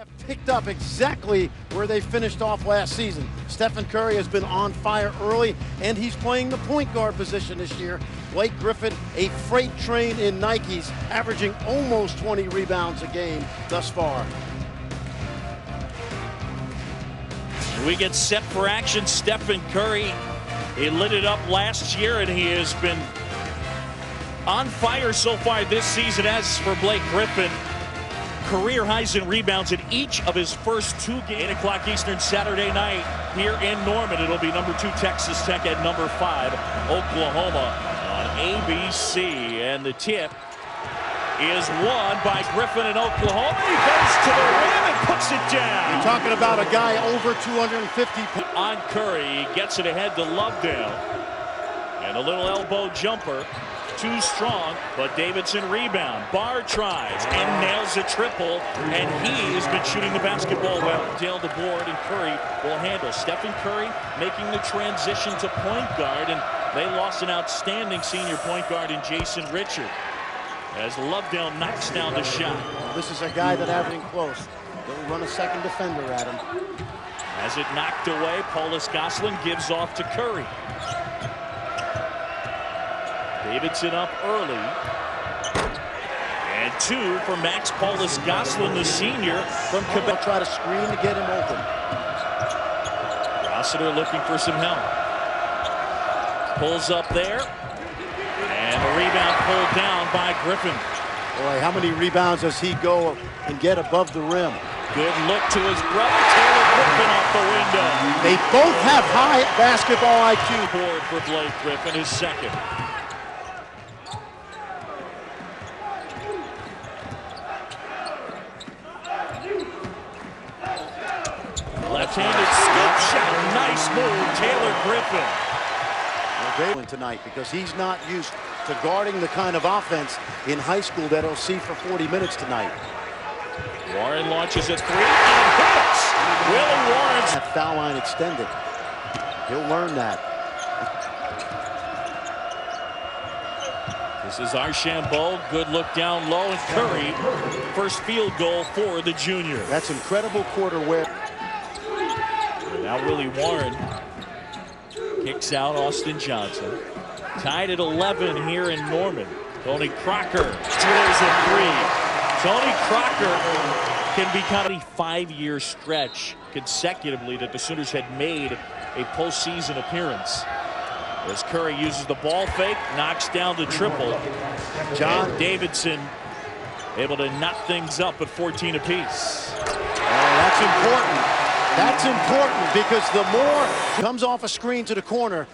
have picked up exactly where they finished off last season. Stephen Curry has been on fire early, and he's playing the point guard position this year. Blake Griffin, a freight train in Nikes, averaging almost 20 rebounds a game thus far. We get set for action. Stephen Curry, he lit it up last year, and he has been on fire so far this season. As for Blake Griffin, career highs in rebounds in each of his first 2 games. 8 o'clock Eastern Saturday night here in Norman. It'll be number 2 Texas Tech at number 5 Oklahoma on ABC. And the tip is won by Griffin in Oklahoma. He goes to the rim and puts it down. You're talking about a guy over 250 on Curry. He gets it ahead to Lovedown. And a little elbow jumper. Too strong, but Davidson rebound. Barr tries and nails a triple, and he has been shooting the basketball well. Tail the board, and Curry will handle. Stephen Curry making the transition to point guard, and they lost an outstanding senior point guard in Jason Richard. As Lovedown knocks down the shot. This is a guy that averaging close. They'll run a second defender at him. As it knocked away, Paulus Goslin gives off to Curry. Davidson up early. And 2 for Max Paulus Goslin, the senior from Quebec. They'll try to screen to get him open. Rossiter looking for some help. Pulls up there. And the rebound pulled down by Griffin. Boy, how many rebounds does he go and get above the rim? Good look to his brother, Taylor Griffin, off the window. They both have high basketball IQ. Board for Blake Griffin, his second. Left-handed scoop shot. Nice move, Taylor Griffin. Well, tonight, because he's not used to guarding the kind of offense in high school that he'll see for 40 minutes tonight. Warren launches a 3 and hits. Willie Warren's that foul line extended. He'll learn that. This is Archambault. Good look down low, and Curry, first field goal for the junior. That's incredible quarter wear. Now Willie Warren kicks out Austin Johnson. Tied at 11 here in Norman. Tony Crocker drills a 3. Tony Crocker can become a 5-year stretch consecutively that the Sooners had made a postseason appearance. As Curry uses the ball fake, knocks down the triple. John Davidson able to knock things up at 14 apiece. That's important. That's important because the more comes off a screen to the corner,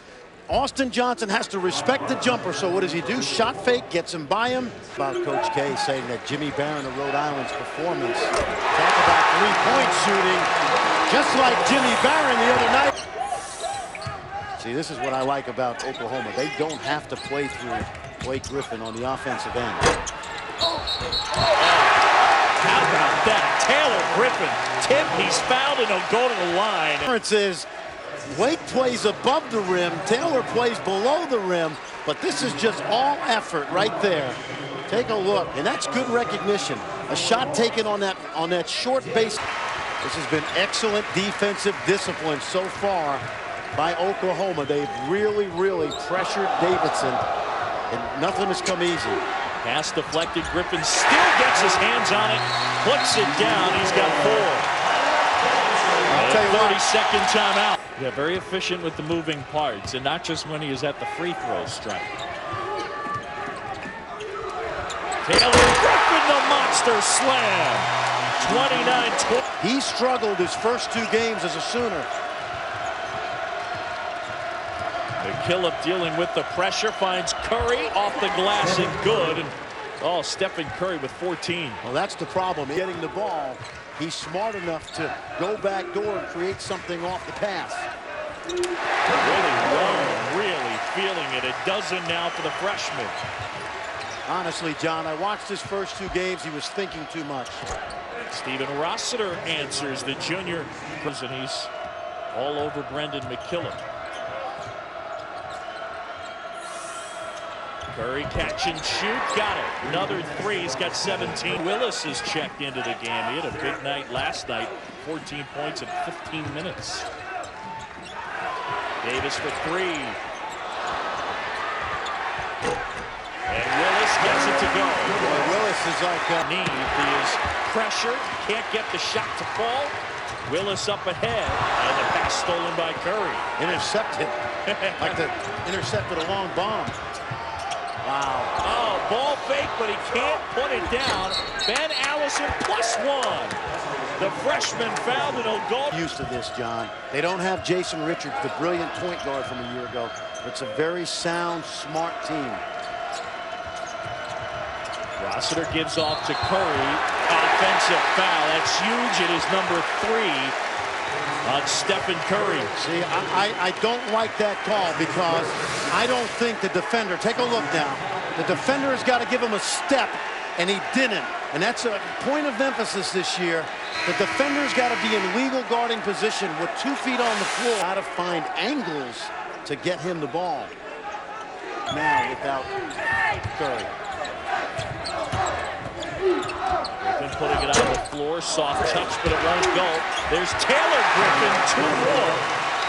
Austin Johnson has to respect the jumper. So what does he do? Shot fake, gets him by him. About Coach K saying that Jimmy Barron of Rhode Island's performance. Talk about three-point shooting, just like Jimmy Barron the other night. See, this is what I like about Oklahoma. They don't have to play through Blake Griffin on the offensive end. How about that? Taylor Griffin tip, he's fouled, and he'll go to the line. The difference is Blake plays above the rim, Taylor plays below the rim, but this is just all effort right there. Take a look, and that's good recognition. A shot taken on that short base. This has been excellent defensive discipline so far by Oklahoma. They've really, really pressured Davidson, and nothing has come easy. Pass deflected. Griffin still gets his hands on it, puts it down. He's got 4. I'll tell you what. 30-second timeout. Yeah, very efficient with the moving parts, and not just when he is at the free throw stripe. Taylor Griffin, the monster slam. 29-20. He struggled his first 2 games as a Sooner. McKillop dealing with the pressure, finds Curry off the glass and good. And, oh, Stephen Curry with 14. Well, that's the problem. Getting the ball, he's smart enough to go back door and create something off the pass. Really feeling it. A dozen now for the freshman. Honestly, John, I watched his first 2 games. He was thinking too much. Steven Rossiter answers, the junior, and he's all over Brendan McKillop. Curry catch and shoot, got it. Another three, he's got 17. Willis has checked into the game. He had a big night last night, 14 points in 15 minutes. Davis for three. And Willis gets it to go. Boy, Willis is like He is pressured, can't get the shot to fall. Willis up ahead, and the pass stolen by Curry. intercepted, like the intercepted a long bomb. Wow. Oh, ball fake, but he can't put it down. Ben Allison +1. The freshman fouled and he'll go. Used to this, John. They don't have Jason Richards, the brilliant point guard from a year ago. It's a very sound, smart team. Rossiter gives off to Curry. Offensive foul. That's huge. It is number 3 on Stephen Curry. See, I don't like that call because I don't think the defender, take a look now, the defender has got to give him a step, and he didn't. And that's a point of emphasis this year. The defender's got to be in legal guarding position with 2 feet on the floor. Got to find angles to get him the ball. Now without Curry. Griffin putting it on the floor, soft touch, but it won't go. There's Taylor Griffin, 2 more,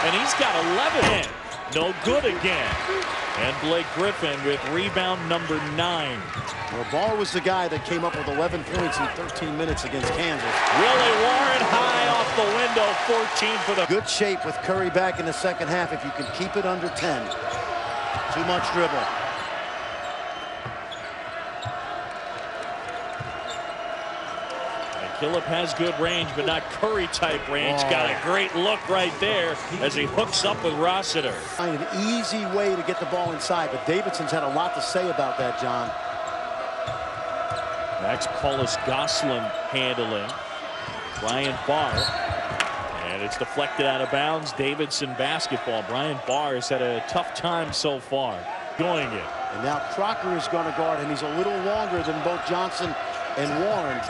and he's got 11 in. No good again. And Blake Griffin with rebound number 9. Well, Ball was the guy that came up with 11 points in 13 minutes against Kansas. Willie Warren high off the window, 14 for the... Good shape with Curry back in the second half if you can keep it under 10. Too much dribble. Phillip has good range, but not Curry-type range. Oh. Got a great look right there as he hooks up with Rossiter. Find an easy way to get the ball inside, but Davidson's had a lot to say about that, John. Max Paulus Goslin handling. Brian Barr. And it's deflected out of bounds. Davidson basketball. Brian Barr has had a tough time so far doing it. And now Crocker is going to guard him. He's a little longer than both Johnson and Warren.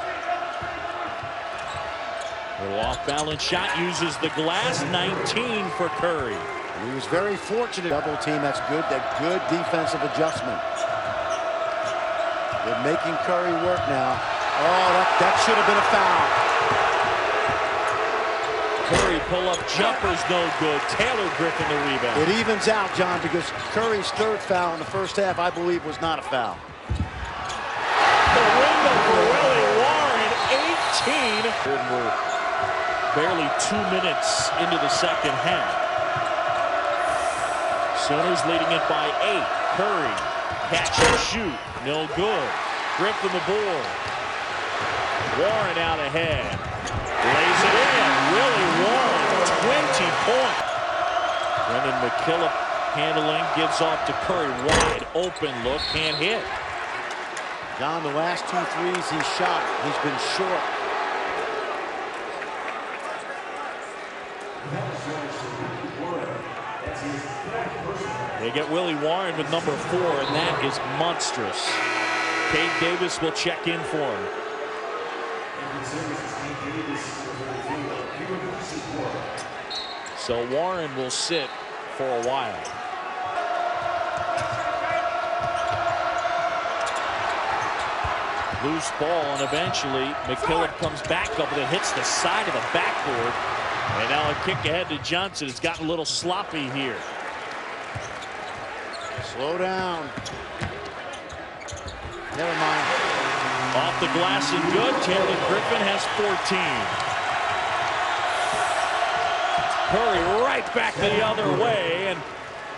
Little off-balance shot, uses the glass. 19 for Curry. And he was very fortunate. Double team, that's good. That good defensive adjustment. They're making Curry work now. Oh, that should have been a foul. Curry pull-up jumper's no good. Taylor Griffin the rebound. It evens out, John, because Curry's 3rd foul in the first half, I believe, was not a foul. The window for Willie Warren, 18. We're barely 2 minutes into the second half. Sooners leading it by 8. Curry, catch and shoot, no good. Griffin the board. Warren out ahead. Lays it in. Willie Warren, 20 points. Brendan McKillop handling, gives off to Curry. Wide open look, can't hit. John, the last 2 threes he shot, he's been short. They get Willie Warren with number 4, and that is monstrous. Cade Davis will check in for him. So Warren will sit for a while. Loose ball, and eventually McKillop comes back up and it hits the side of the backboard. And now a kick ahead to Johnson. It's gotten a little sloppy here. Slow down. Never mind. Off the glass and good. Taylor Griffin has 14. Curry right back the other way, and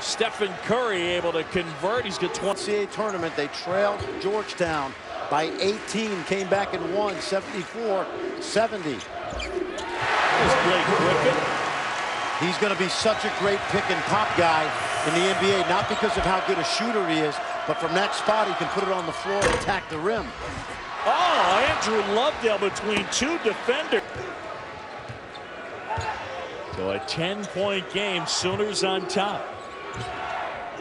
Stephen Curry able to convert. He's got 20. NCAA tournament, they trailed Georgetown by 18, came back and won 74-70. There's Blake Griffin. He's going to be such a great pick and pop guy in the NBA, not because of how good a shooter he is, but from that spot he can put it on the floor and attack the rim. Oh, Andrew Lovedale between 2 defenders. So a 10-point game, Sooners on top.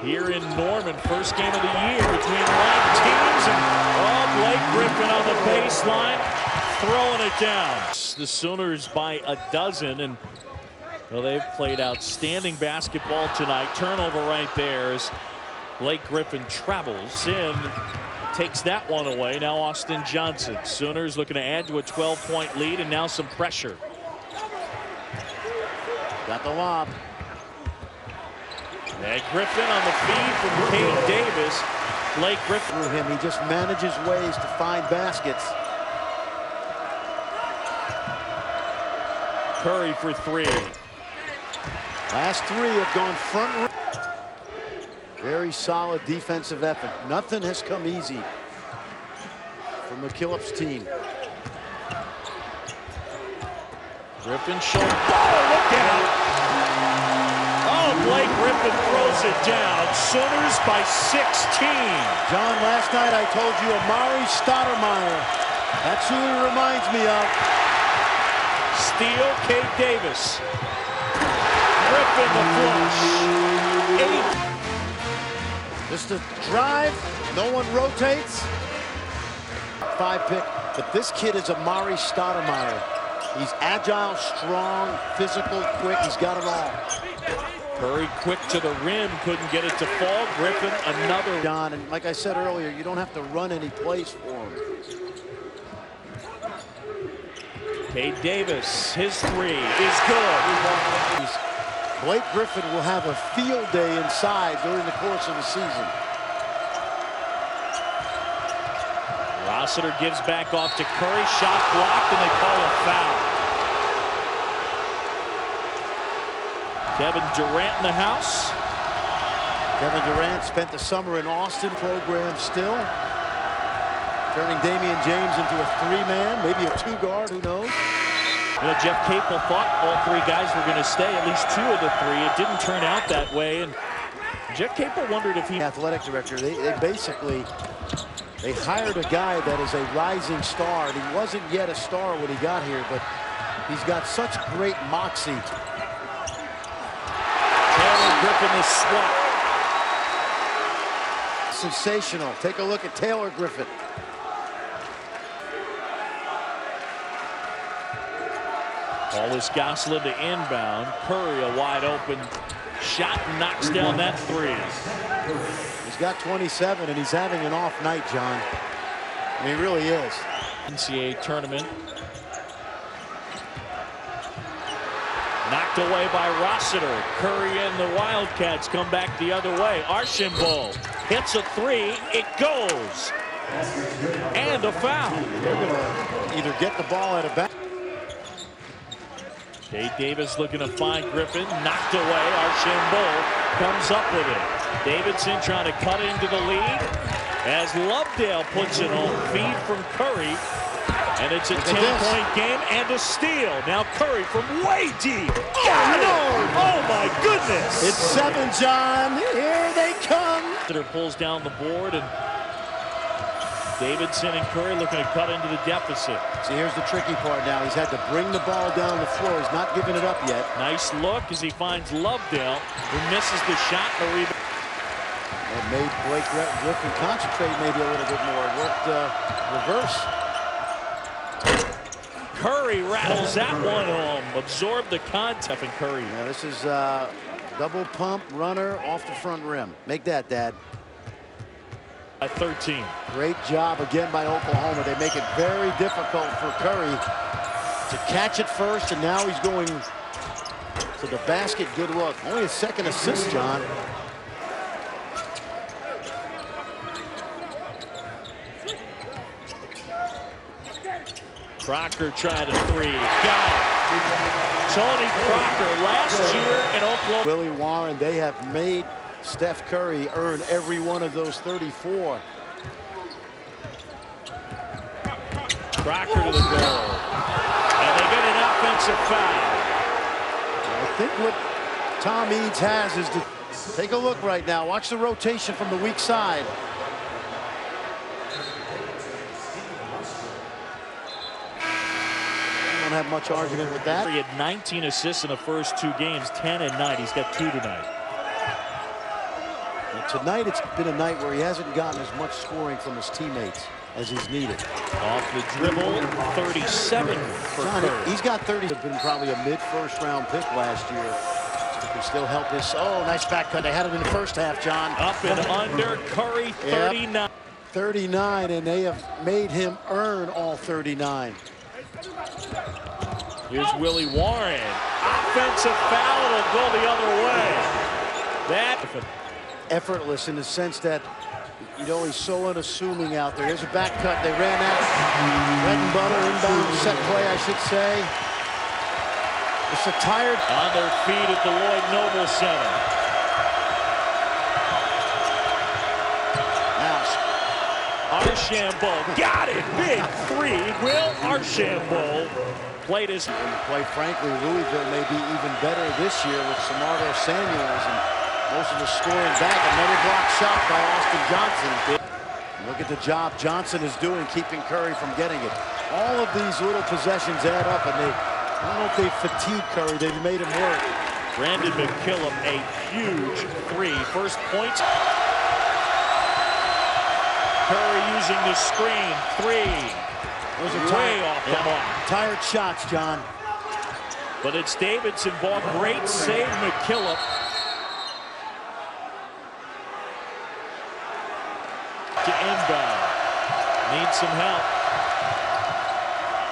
Here in Norman, first game of the year between ranked teams, and Blake Griffin on the baseline, throwing it down. The Sooners by a dozen, and well, they've played outstanding basketball tonight. Turnover right there as Blake Griffin travels in, takes that one away. Now Austin Johnson. Sooners looking to add to a 12-point lead, and now some pressure. Got the lob. And Griffin on the feed from Cade Davis. Blake Griffin. Through him, he just manages ways to find baskets. Curry for three. Last three have gone front. Very solid defensive effort. Nothing has come easy for McKillop's team. Griffin showing. Oh, look out! Oh, Blake Griffin throws it down. Sooners by 16. John, last night I told you Amari Stoudemire. That's who he reminds me of. Steal, Cade Davis. Griffin the flush. 8. Just a drive. No one rotates. 5 pick. But this kid is Amari Stoudemire. He's agile, strong, physical, quick. He's got it all. Curry quick to the rim, couldn't get it to fall. Griffin another. John, and like I said earlier, you don't have to run any plays for him. Cade Davis, his three is good. Blake Griffin will have a field day inside during the course of the season. Rossiter gives back off to Curry. Shot blocked, and they call a foul. Kevin Durant in the house. Kevin Durant spent the summer in Austin. Program still. Turning Damian James into a 3-man, maybe a 2-guard, who knows? You know, Jeff Capel thought all 3 guys were going to stay, at least 2 of the 3. It didn't turn out that way, and Jeff Capel wondered if he... Athletic director, they basically, they hired a guy that is a rising star, and he wasn't yet a star when he got here, but he's got such great moxie. Taylor Griffin is swat. Sensational. Take a look at Taylor Griffin. Paulus Goslin to inbound. Curry a wide open shot, knocks down that 3. He's got 27, and he's having an off night, John. I mean, he really is. NCAA tournament. Knocked away by Rossiter. Curry and the Wildcats come back the other way. Archambault hits a 3. It goes. And a foul. They're going to either get the ball at a back. Cade Davis looking to find Griffin. Knocked away. Archambault comes up with it. Davidson trying to cut into the lead as Lovedale puts it on. Feed from Curry. And it's a 10-point game and a steal. Now Curry from way deep. Got it! Oh my goodness! It's 7, John. Here they come. Pulls down the board, and Davidson and Curry looking to cut into the deficit. See, here's the tricky part now. He's had to bring the ball down the floor. He's not giving it up yet. Nice look as he finds Lovedale, who misses the shot. The rebound. It made Blake Griffin concentrate maybe a little bit more. It worked reverse. Curry rattles that one home. Absorbed the contact, and Curry. Yeah, this is double pump runner off the front rim. Make that, Dad. At 13. Great job again by Oklahoma. They make it very difficult for Curry to catch it first, and now he's going to the basket. Good look. Only his 2nd assist, John. Crocker tried a 3. Got it. Tony Crocker last year in Oklahoma. Willie Warren, they have made Steph Curry earn every one of those 34. Crocker to the goal. And they get an offensive foul. I think what Tom Eads has is to take a look right now. Watch the rotation from the weak side. Don't have much argument with that. He had 19 assists in the first 2 games, 10 and 9. He's got 2 tonight. And tonight it's been a night where he hasn't gotten as much scoring from his teammates as he's needed. Off the dribble, 37 for John, Curry. he's got 30. Been probably a mid-first round pick last year. Can still help this. Oh, nice back cut. They had it in the first half, John. Up and under. Curry, 39. Yep. 39, and they have made him earn all 39. Here's Willie Warren. Offensive foul. It'll go the other way. That effortless in the sense that, you know, he's so unassuming out there. Here's a back cut. They ran out. Bread and butter inbound set play, I should say. It's a tired. On their feet at the Lloyd Noble Center. Now, Archambault got it. Big three. Will Archambault played his. And quite frankly, Louisville may be even better this year with Samardo Samuels and most of the scoring back. Another block shot by Austin Johnson. Look at the job Johnson is doing, keeping Curry from getting it. All of these little possessions add up, and I don't know if they fatigued Curry. They've made him work. Brandon McKillop, a huge three. First points. Curry using the screen. Three. Those are way off the mark. Tired shots, John. But it's Davidson ball. Great save, McKillop. To inbound. Needs some help.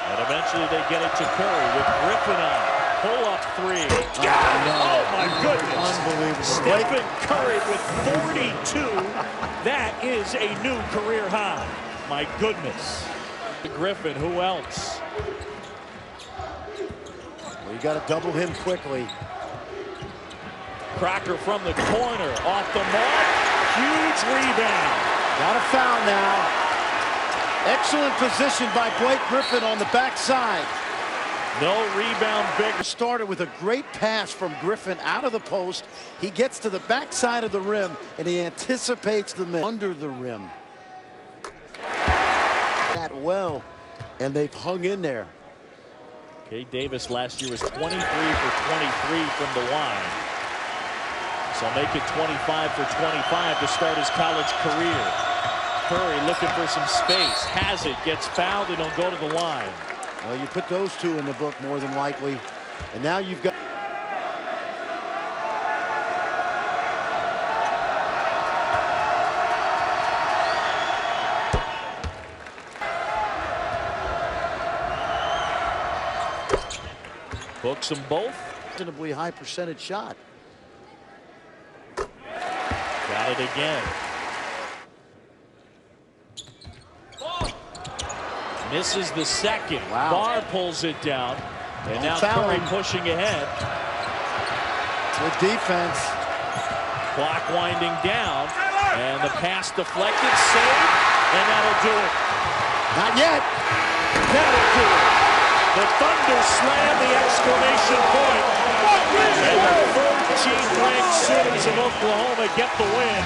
And eventually they get it to Curry with Griffin on. Pull-up three. Got it! Oh, my goodness. Unbelievable. Stephen Curry with 42. That is a new career high. My goodness. Griffin, who else? Well, you got to double him quickly. Crocker from the corner. Off the mark. Huge rebound. Got a foul now. Excellent position by Blake Griffin on the backside. No rebound big. Started with a great pass from Griffin out of the post. He gets to the backside of the rim, and he anticipates the man under the rim. That well, and they've hung in there. Okay, Davis last year was 23 for 23 from the line. So make it 25 for 25 to start his college career. Curry looking for some space. Has it, gets fouled, and he'll go to the line. Well, you put those two in the book more than likely. And now you've got... Books them both. Reasonably high percentage shot. Got it again. Misses the second. Wow. Barr pulls it down. And now Foul Curry him. pushing ahead. Good defense. Clock winding down. And the pass deflected. Save. And that'll do it. Not yet. That'll do it. The Thunder slam the exclamation point. And the 13th ranked Sooners of Oklahoma get the win.